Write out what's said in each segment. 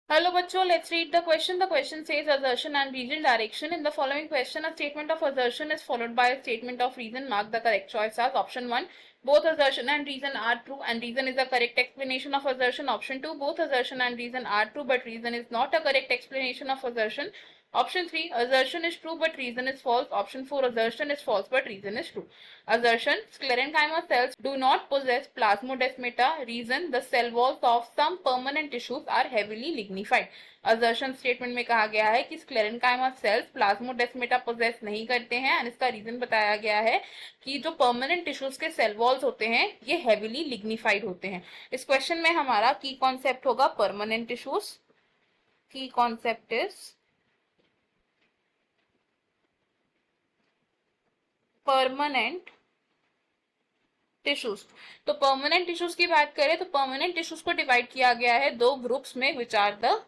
Hello bachcho, let's read the question. The question says assertion and reason direction. In the following question, a statement of assertion is followed by a statement of reason. Mark the correct choice as option 1. Both assertion and reason are true and reason is a correct explanation of assertion. Option 2. Both assertion and reason are true but reason is not a correct explanation of assertion. Option 3. Assertion is true but reason is false. Option 4. Assertion is false but reason is true. Assertion: sclerenchyma cells do not possess plasmodesmata. Reason: the cell walls of some permanent tissues are heavily lignified. Assertion statement में कहा गया है कि sclerenchyma sales plasmodesmata poses नहीं करते हैं and इसका reason बताया गया है कि जो परमानेंट टिश्यूज के सेल वॉल्स होते हैं ये हेविली लिग्निफाइड होते हैं। इस क्वेश्चन में हमारा की कॉन्सेप्ट होगा परमानेंट टिश्यूज। की कॉन्सेप्ट इज परमानेंट टिश्यूज। तो परमानेंट टिश्यूज की बात करें तो परमानेंट टिश्यूज को डिवाइड किया गया है दो ग्रुप्स में, which are the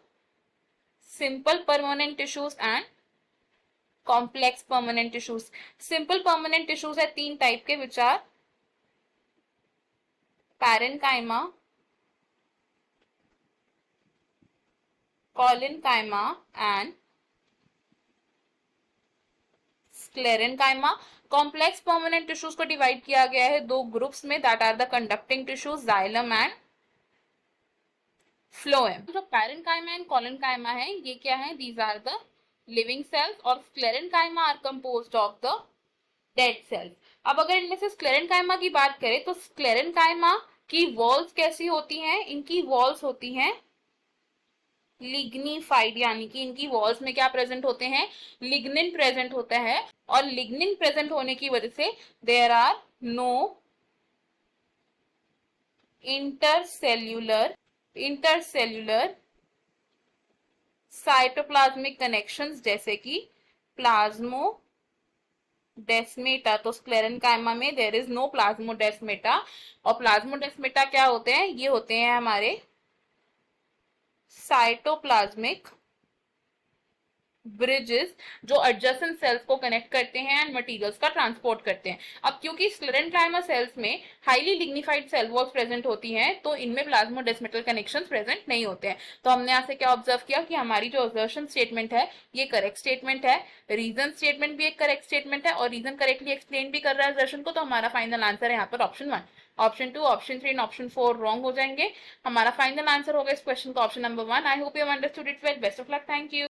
simple permanent tissues and complex permanent tissues. Simple permanent tissues है तीन टाइप के, which are parenchyma, collenchyma and sclerenchyma. Complex permanent tissues को डिवाइड किया गया है दो ग्रुप्स में, that are the conducting tissues xylem and phloem. जो पैरेन्काइमा एंड कॉलिनकाइमा है ये क्या है? These are the living cells और sclerenchyma are composed of the dead cells. अब अगर इनमें से स्क्लेरेनकाइमा की बात करें तो स्क्लेरेनकाइमा की वॉल्स कैसी होती हैं? इनकी वॉल्स होती हैं लिग्निफाइड, यानी कि इनकी वॉल्स में क्या प्रेजेंट होते हैं? लिग्निन प्रेजेंट होता है और लिग्निन प्रेजेंट होने की वजह से there are no intercellular cytoplasmic connections जैसे कि प्लाज्मोडेस्मेटा। तो स्क्लेरेनकाइमा में देयर इज नो प्लाज्मोडेस्मेटा। और प्लाज्मोडेस्मेटा क्या होते हैं? ये होते हैं हमारे साइटोप्लाज्मिक ब्रिजेस जो एडजेसेंट सेल्स को कनेक्ट करते हैं एंड मटेरियल्स का ट्रांसपोर्ट करते हैं। अब क्योंकि स्क्लेरेनकाइमा सेल्स में highly lignified cell walls present होती हैं तो इनमें प्लाज्मोडेस्मेटल कनेक्शंस प्रेजेंट नहीं होते हैं। तो हमने यहाँ से क्या ऑब्जर्व किया कि हमारी जो असर्शन स्टेटमेंट है ये करेक्ट स्टेटमेंट है, रीजन स्टेटमेंट भी एक करेक्ट स्टेटमेंट है और रीजन करेक्टली एक्सप्लेन भी कर रहा है असर्शन को। तो हमारा फाइनल आंसर है यहाँ पर option 1। Option 2, option 3 and option 4 wrong हो जाएंगे। हमारा फाइनल आंसर होगा इस क्वेश्चन का option number 1। I hope you understood it well. Best of luck. Thank you.